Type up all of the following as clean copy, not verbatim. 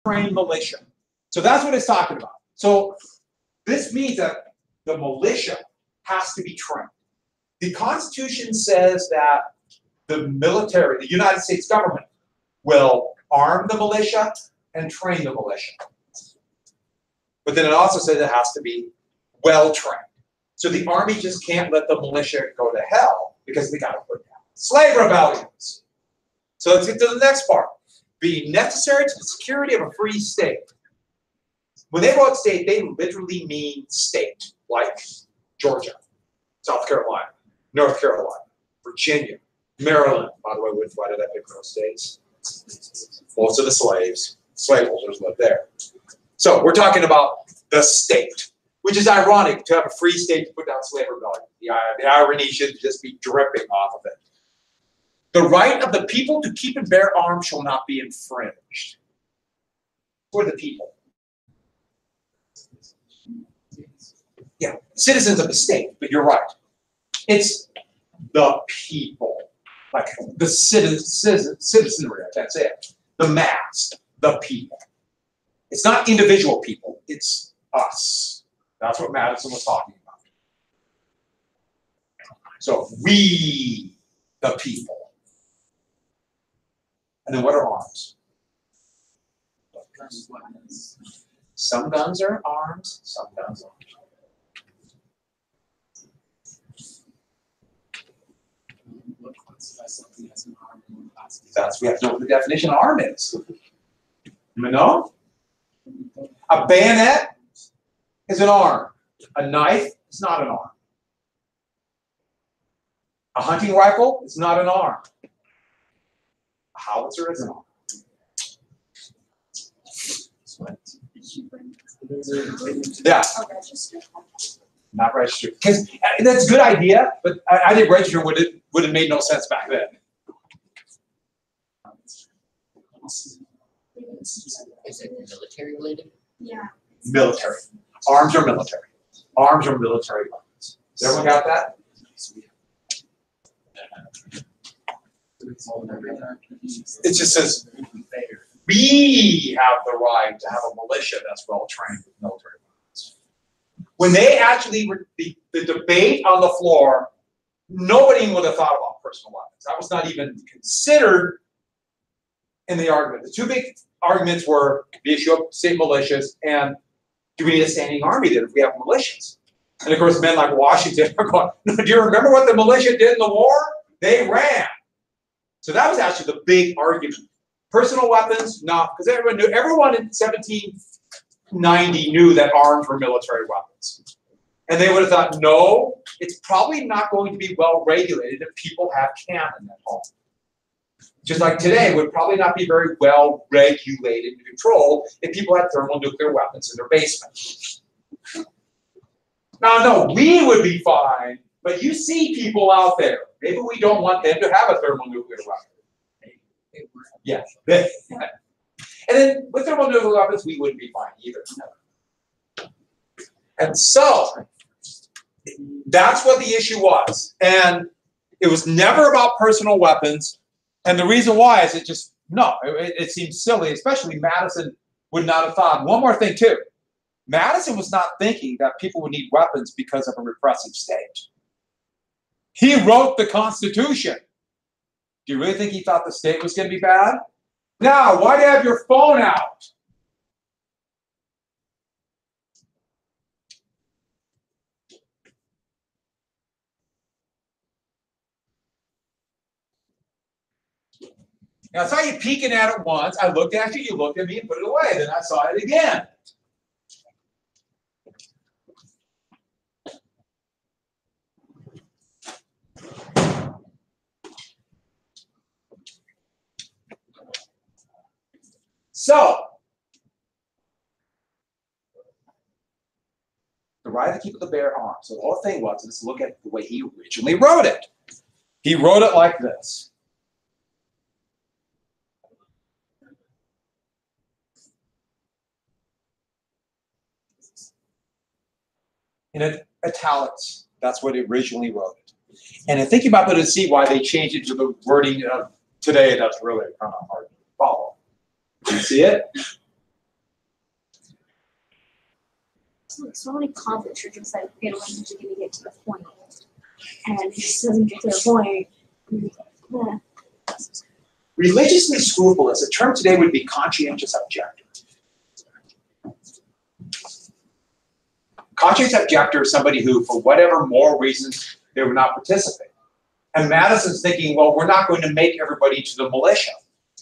well-trained militia. So that's what it's talking about. So this means that the militia has to be trained. The Constitution says that the military, the United States government, will arm the militia and train the militia. But then it also says it has to be well-trained. So the army just can't let the militia go to hell because they got to put down slave rebellions. So let's get to the next part. Be necessary to the security of a free state. When they wrote state, they literally mean state, like Georgia, South Carolina, North Carolina, Virginia, Maryland. By the way, why did I pick those states? Most of the slaveholders lived there. So we're talking about the state, which is ironic to have a free state to put down slave rebellion. The irony should just be dripping off of it. The right of the people to keep and bear arms shall not be infringed. For the people. Yeah, citizens of the state, but you're right. It's the people. Like the citizenry, that's it. The mass, the people. It's not individual people, it's us. That's what Madison was talking about. So, we, the people. And then what are arms? Some guns are arms, some guns aren't. We have to know what the definition of arm is. You know? A bayonet is an arm. A knife is not an arm. A hunting rifle is not an arm. A howitzer is an arm. Yeah. Not registered. Because that's a good idea, but I think register would have made no sense back then. Is it military related? Yeah. Military. Arms are military. Arms are military weapons. Has everyone got that? It just says we have the right to have a militia that's well trained with military weapons. When they actually were the debate on the floor, nobody would have thought about personal weapons. That was not even considered in the argument. The two big arguments were the issue of state militias and do we need a standing army then if we have militias? And of course, men like Washington are going, no, do you remember what the militia did in the war? They ran. So that was actually the big argument. Personal weapons, no, because everyone in 1790 knew that arms were military weapons. And they would have thought, no, it's probably not going to be well regulated if people have cannon at home. Just like today, would probably not be very well regulated and controlled if people had thermonuclear weapons in their basement. Now, no, we would be fine, but you see people out there. Maybe we don't want them to have a thermonuclear weapon. Yeah. And then with thermonuclear weapons, we wouldn't be fine either. And so, that's what the issue was. And it was never about personal weapons. And the reason why is it seems silly, especially Madison would not have thought. One more thing too. Madison was not thinking that people would need weapons because of a repressive state. He wrote the Constitution. Do you really think he thought the state was going to be bad? Now, why do you have your phone out? Now, I saw you peeking at it once. I looked at you, you looked at me and put it away. Then I saw it again. So, the right of the people to bear arms. So the whole thing was, let's look at the way he originally wrote it. He wrote it like this. In italics, that's what he originally wrote it. And I think you might be able to see why they changed it to the wording of today. That's really kind of hard to follow. Do you see it? so many conflicts are just like, okay, when is it going to get to the point? And it just doesn't get to the point. Yeah. Religiously scrupulous, a term today would be conscientious objector. Conscientious objector is somebody who, for whatever moral reasons, they would not participate. And Madison's thinking, well, we're not going to make everybody to the militia.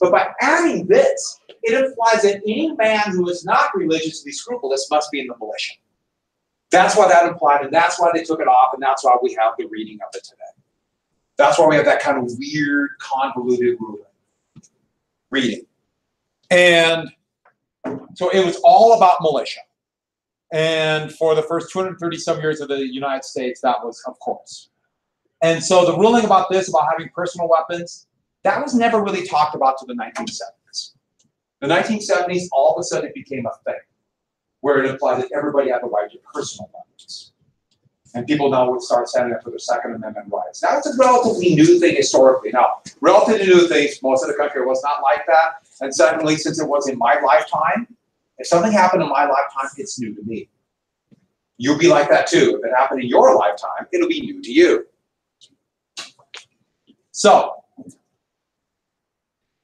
But by adding this, it implies that any man who is not religiously scrupulous must be in the militia. That's why that implied, and that's why they took it off, and that's why we have the reading of it today. That's why we have that kind of weird, convoluted reading. And so it was all about militia. And for the first 230 some years of the United States, that was, of course. And so the ruling about this, about having personal weapons, that was never really talked about to the 1970s. The 1970s, all of a sudden, it became a thing, where it implied that everybody had the right to personal weapons. And people now would start standing up for their Second Amendment rights. That was a relatively new thing historically. Now, relatively new things, most of the country was not like that. And secondly, since it was in my lifetime, if something happened in my lifetime, it's new to me. You'll be like that too. If it happened in your lifetime, it'll be new to you. So,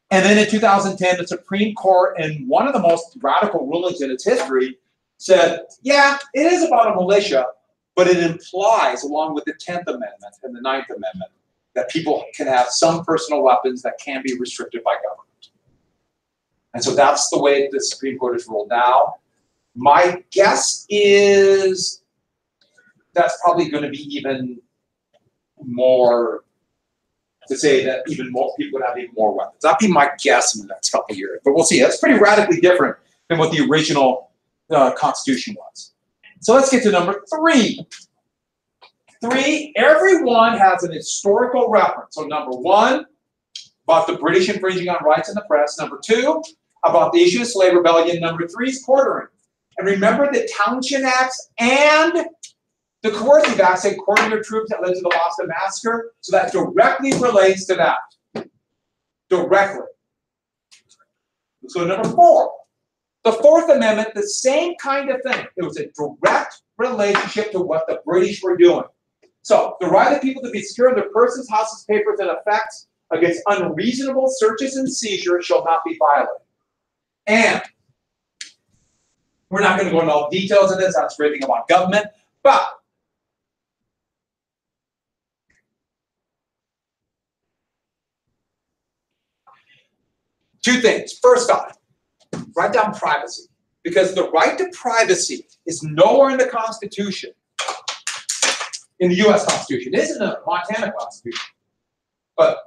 and then in 2010, the Supreme Court, in one of the most radical rulings in its history, said, yeah, it is about a militia, but it implies, along with the 10th Amendment and the 9th Amendment, that people can have some personal weapons that can be restricted by government. And so that's the way the Supreme Court has ruled now. My guess is that's probably going to be even more, to say that even more people would have even more weapons. That'd be my guess in the next couple of years. But we'll see. That's pretty radically different than what the original Constitution was. So let's get to number 3. 3, everyone has an historical reference. So number 1, about the British infringing on rights in the press. Number 2, about the issue of slave rebellion. Number 3 is quartering. And remember the Townshend Acts and the Coercive Acts say quartering their troops that led to the Boston Massacre. So that directly relates to that. Directly. Let's go to number 4. The Fourth Amendment, the same kind of thing. It was a direct relationship to what the British were doing. So, the right of people to be secure in their persons, houses, papers, and effects against unreasonable searches and seizures shall not be violated. And we're not going to go into all the details of this. That's a great thing about government. But two things. First off, write down privacy. Because the right to privacy is nowhere in the Constitution. In the U.S. Constitution. It isn't the Montana Constitution. But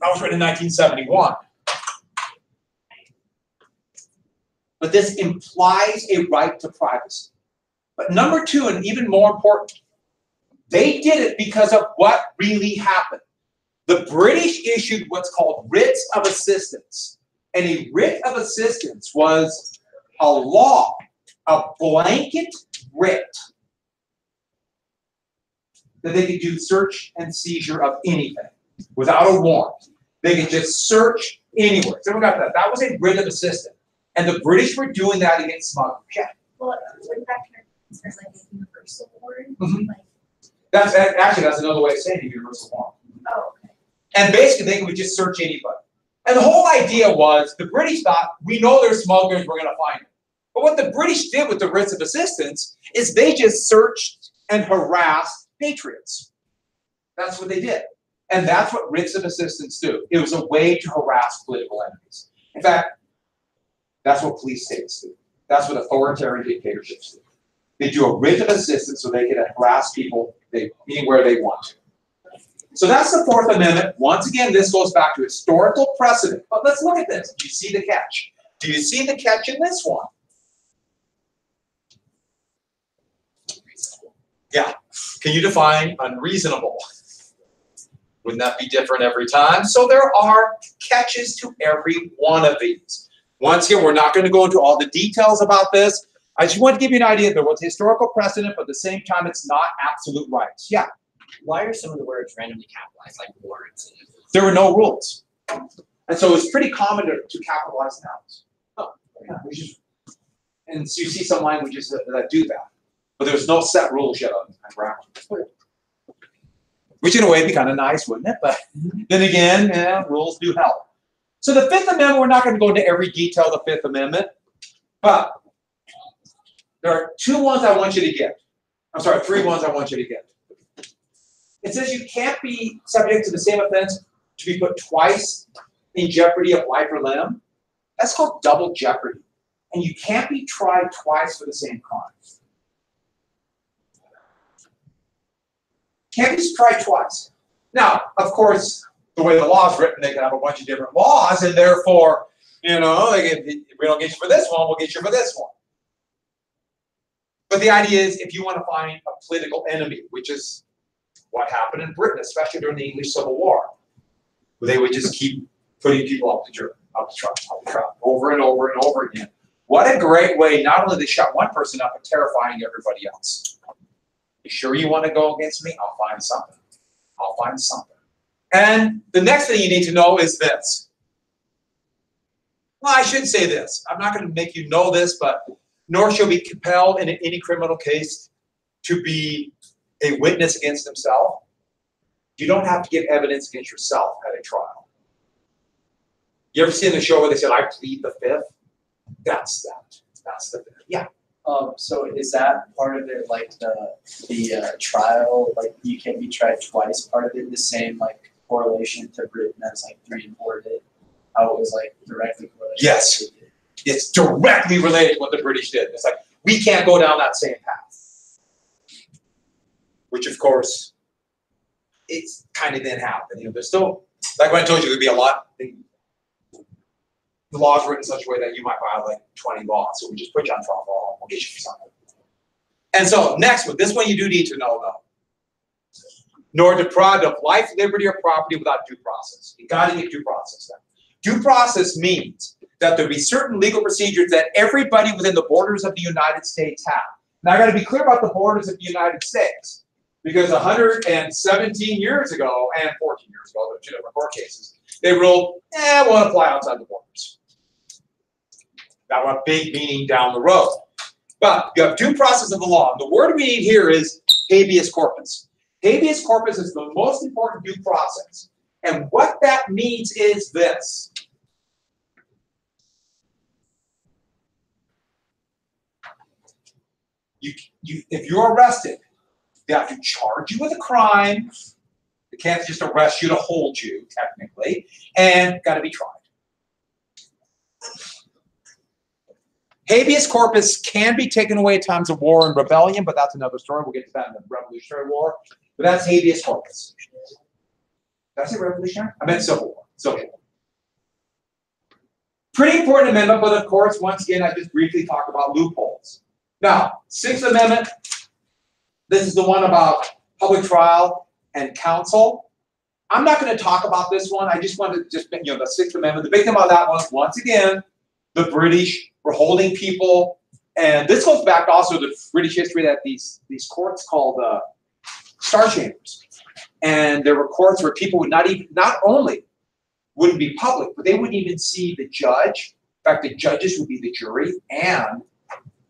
that was written in 1971. But this implies a right to privacy. But number 2, and even more important, they did it because of what really happened. The British issued what's called writs of assistance. And a writ of assistance was a law, a blanket writ, that they could do search and seizure of anything without a warrant. They could just search anywhere. So everyone got that. That was a writ of assistance. And the British were doing that against smugglers. Yeah. Well, wouldn't that kind of like a universal warrant? Mm-hmm. Like, that's another way of saying a universal warrant. oh, okay. And basically, they could just search anybody. And the whole idea was, the British thought, we know there's smugglers, we're going to find them. But what the British did with the writs of assistance is they just searched and harassed patriots. That's what they did. And that's what writs of assistance do. It was a way to harass political enemies. In fact, that's what police states do. That's what authoritarian dictatorships do. They do a writ of assistance so they can harass people anywhere they want to. So that's the Fourth Amendment. Once again, this goes back to historical precedent. But let's look at this. Do you see the catch? Do you see the catch in this one? Yeah. Can you define unreasonable? Wouldn't that be different every time? So there are catches to every one of these. Once again, we're not going to go into all the details about this. I just want to give you an idea. There was historical precedent, but at the same time, it's not absolute rights. Yeah. Why are some of the words randomly capitalized, like warrants? There were no rules. And so it's pretty common to capitalize nouns. Oh, yeah, and so you see some languages that do that. But there's no set rules yet on grammar. Which in a way would be kind of nice, wouldn't it? But then again, rules do help. So the Fifth Amendment, we're not going to go into every detail of the Fifth Amendment, but there are two ones I want you to get. I'm sorry, three ones I want you to get. It says you can't be subject to the same offense to be put twice in jeopardy of life or limb. That's called double jeopardy. And you can't be tried twice for the same crime. Can't be tried twice. Now, of course, the way the law is written, they can have a bunch of different laws, and therefore, you know, like if we don't get you for this one, we'll get you for this one. But the idea is, if you want to find a political enemy, which is what happened in Britain, especially during the English Civil War, where they would just keep putting people up the trial, over and over and over again. What a great way, not only to shut one person up, but terrifying everybody else. You sure you want to go against me? I'll find something. I'll find something. And the next thing you need to know is this. Well, I should say this. I'm not going to make you know this, but nor shall be compelled in any criminal case to be a witness against himself. You don't have to give evidence against yourself at a trial. You ever seen the show where they said, I plead the fifth? That's that. That's the fifth. Yeah. So is that part of it, like the trial, like you can't be tried twice, part of it the same like correlation to Britain as like 3 and 4 did? How it was like directly correlated? Yes. It's directly related to what the British did. It's like, we can't go down that same path. Which of course, it's kind of didn't happen. You know, there's still, like when I told you, there'd be a lot. The law is written in such a way that you might violate 20 laws. So we just put you on trial for all. We'll get you for something. And so next one, this one you do need to know though. Nor deprived of life, liberty, or property without due process. You got to get due process then. Due process means that there be certain legal procedures that everybody within the borders of the United States have. Now I got to be clear about the borders of the United States, because 117 years ago and 14 years ago, there were 2 different court cases, they ruled, it won't apply outside the borders. That was a big meaning down the road. But you have due process of the law. The word we need here is habeas corpus. Habeas corpus is the most important due process. And what that means is this. If you're arrested, they have to charge you with a crime. They can't just arrest you to hold you, technically, and got to be tried. Habeas corpus can be taken away at times of war and rebellion, but that's another story. We'll get to that in the Revolutionary War. But that's habeas corpus. Did I say revolutionary? I meant Civil War. Civil War. Pretty important amendment, but of course, once again, I just briefly talked about loopholes. Now, Sixth Amendment, this is the one about public trial and counsel. I'm not going to talk about this one. I just wanted to the Sixth Amendment. The big thing about that one, once again, the British were holding people, and this goes back also to British history, that these courts called Star Chambers. And there were courts where people would not only wouldn't be public, but they wouldn't even see the judge. In fact, the judges would be the jury, and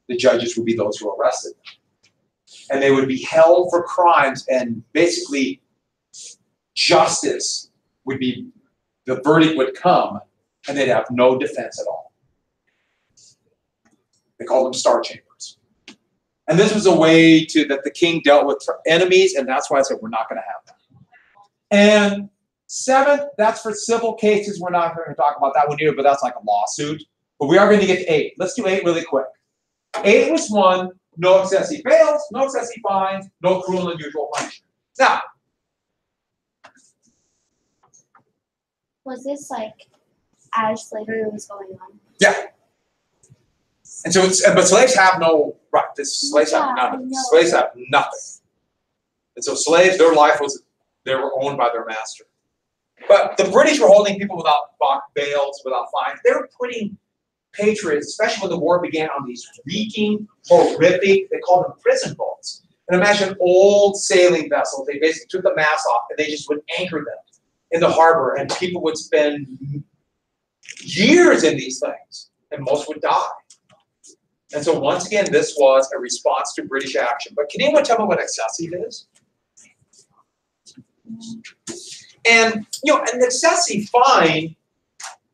the judges would be those who arrested them. And they would be held for crimes, and basically justice would be, the verdict would come, and they'd have no defense at all. They called them Star Chambers. And this was a way that the king dealt with enemies, and that's why I said we're not going to have that. And 7th, that's for civil cases. We're not going to talk about that one here, but that's like a lawsuit. But we are going to get to 8. Let's do 8 really quick. 8 was 1, no excessive bails, no excessive fines, no cruel and unusual punishment. Now, Was this like as slavery was going on? yeah. And so but slaves have no right. Slaves have nothing. Slaves have nothing. And so slaves, their life was, they were owned by their master. But the British were holding people without bails, without fines. They were putting patriots, especially when the war began, on these reeking, horrific, they called them prison boats. And imagine old sailing vessels. They basically took the mast off and they just would anchor them in the harbor, and people would spend years in these things, and most would die. And so once again, this was a response to British action. But can anyone tell me what excessive is? And you know, an excessive fine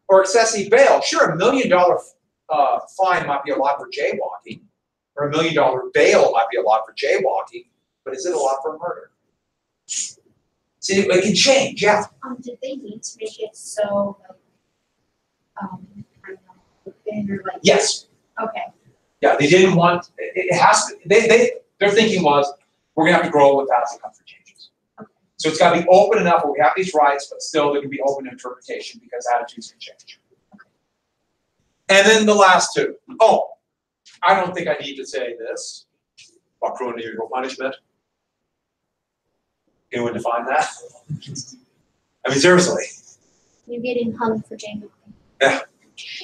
or excessive bail, sure, $1 million fine might be a lot for jaywalking, or $1 million bail might be a lot for jaywalking, but is it a lot for murder? See, it can change, yeah. Did they need to make it so, I don't know, thin or like? Yes. Okay. Yeah, they didn't want, it has to, their thinking was, we're gonna have to grow with that as it comes for changes. Okay. So it's gotta be open enough where we have these rights, but still there can be open interpretation because attitudes can change. Okay. And then the last two. Oh, I don't think I need to say this about cruel and unusual punishment. Anyone define that? I mean, seriously. You're getting hung for jaywalking. Yeah.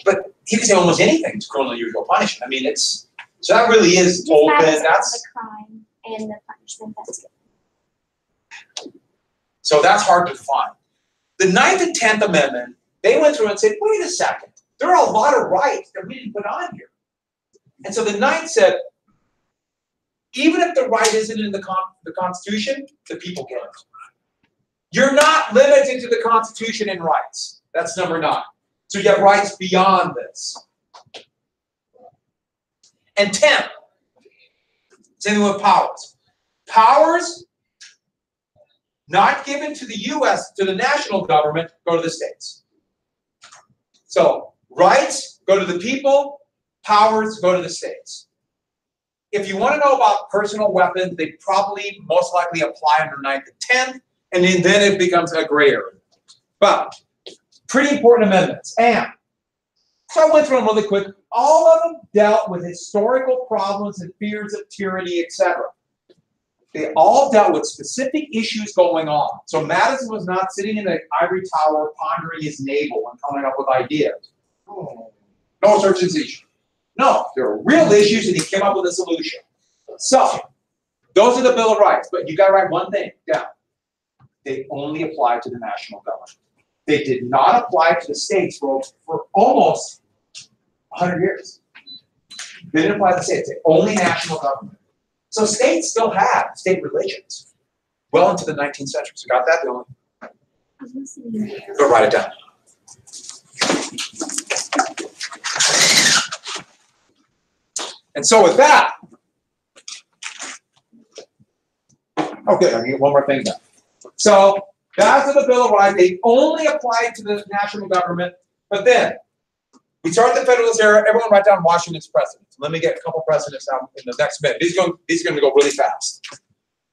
But you can say almost anything is cruel and unusual punishment. I mean, it's, so that really is Just open. matters That's, the crime and the punishment that's given. so that's hard to define. The 9th and 10th Amendment, they went through and said, wait a second, there are a lot of rights that we didn't put on here. And so the 9th said, even if the right isn't in the Constitution, the people get it. You're not limited to the Constitution in rights. That's number 9. So you have rights beyond this. And 10, same thing with powers. Powers not given to the U.S., to the national government, go to the states. So rights go to the people, powers go to the states. If you want to know about personal weapons, they probably most likely apply under 9th and 10th, and then it becomes a gray area. But pretty important amendments. And so I went through them really quick. All of them dealt with historical problems and fears of tyranny, etc. They all dealt with specific issues going on. So Madison was not sitting in the ivory tower pondering his navel and coming up with ideas. No search and seizure. No, there were real issues and he came up with a solution. So, those are the Bill of Rights, but you got to write one thing down. They only apply to the national government. They did not apply to the states for almost 100 years. They didn't apply to the states, only national government. So states still had state religions well into the 19th century. So got that? The only. Go write it down. And so with that, okay, I need one more thing done. So that's the Bill of Rights. They only apply to the national government, but then we start the Federalist era. Everyone write down Washington's presidents. Let me get a couple presidents out in the next minute. These are going to go really fast.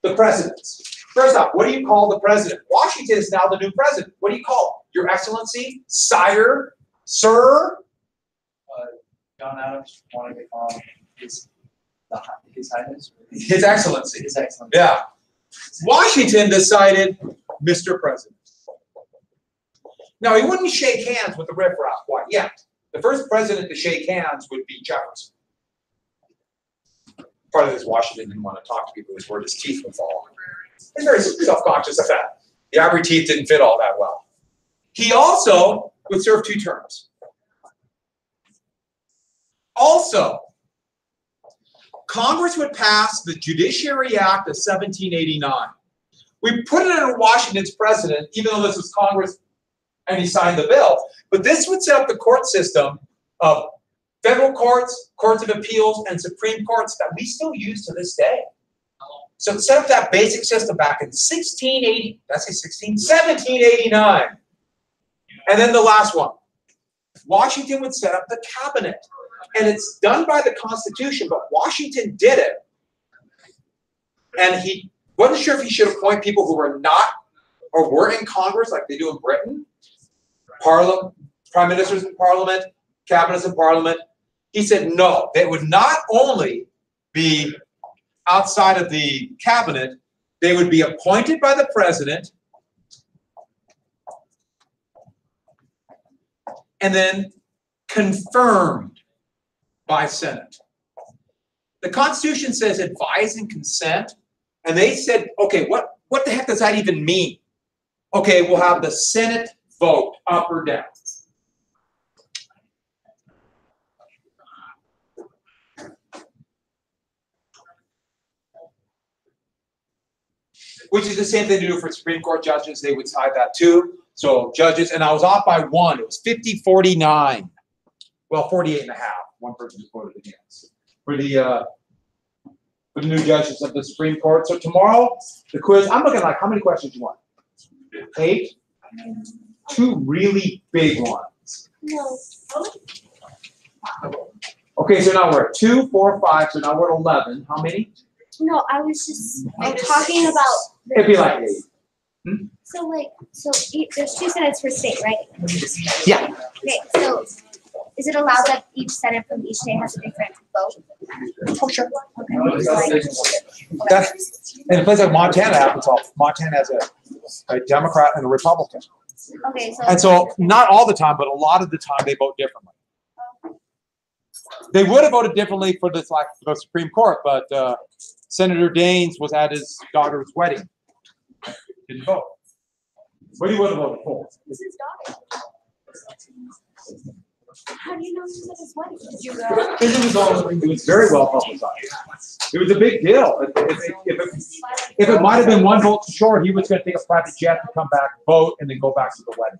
The presidents. First off, what do you call the president? Washington is now the new president. What do you call him? Your Excellency, Sire, Sir. John Adams wanted to call him His Highness. His Excellency. His Excellency. Yeah. Washington decided, Mr. President. Now, he wouldn't shake hands with the riffraff quite yet. The first president to shake hands would be Jefferson. Part of this, Washington didn't want to talk to people where his teeth would fall. He's very self-conscious of that. The ivory teeth didn't fit all that well. He also would serve 2 terms. Also, Congress would pass the Judiciary Act of 1789. We put it under Washington's president, even though this was Congress and he signed the bill. But this would set up the court system of federal courts, courts of appeals, and Supreme Courts that we still use to this day. So it set up that basic system back in 1789. And then the last one. Washington would set up the cabinet. And it's done by the Constitution, but Washington did it. And he wasn't sure if he should appoint people who were not or were in Congress like they do in Britain. Parliament, prime ministers in Parliament, cabinets in Parliament. He said no, they would not only be outside of the cabinet, they would be appointed by the president and then confirmed by Senate. The Constitution says advise and consent, and they said, okay, what the heck does that even mean? Okay, we'll have the Senate vote up or down. Which is the same thing to do for Supreme Court judges. They would decide that too. So judges, and I was off by 1. It was 50-49. Well, 48 and a half. One person just voted against. For the new judges of the Supreme Court. So tomorrow, the quiz, I'm looking like, how many questions you want? 8? 2 really big ones. No. Okay, so now we're at 2, 4, 5, so now we're at 11. How many? No, I was just talking about. It'd be like 8. So there's 2 senates per state, right? Yeah. Okay, so is it allowed that each senate from each state has a different vote? Oh, sure. Okay. That, in a place like Montana happens all. Montana has a Democrat and a Republican. Okay, so. And so not all the time, but a lot of the time they vote differently. They would have voted differently for this, like the Supreme Court, but Senator Daines was at his daughter's wedding. Didn't vote. What do you want to vote for? This is daughter. How do you know he was at his wedding? Did you go? It was very well publicized. It was a big deal. If it might have been 1 vote short, he was going to take a private jet to come back, vote, and then go back to the wedding.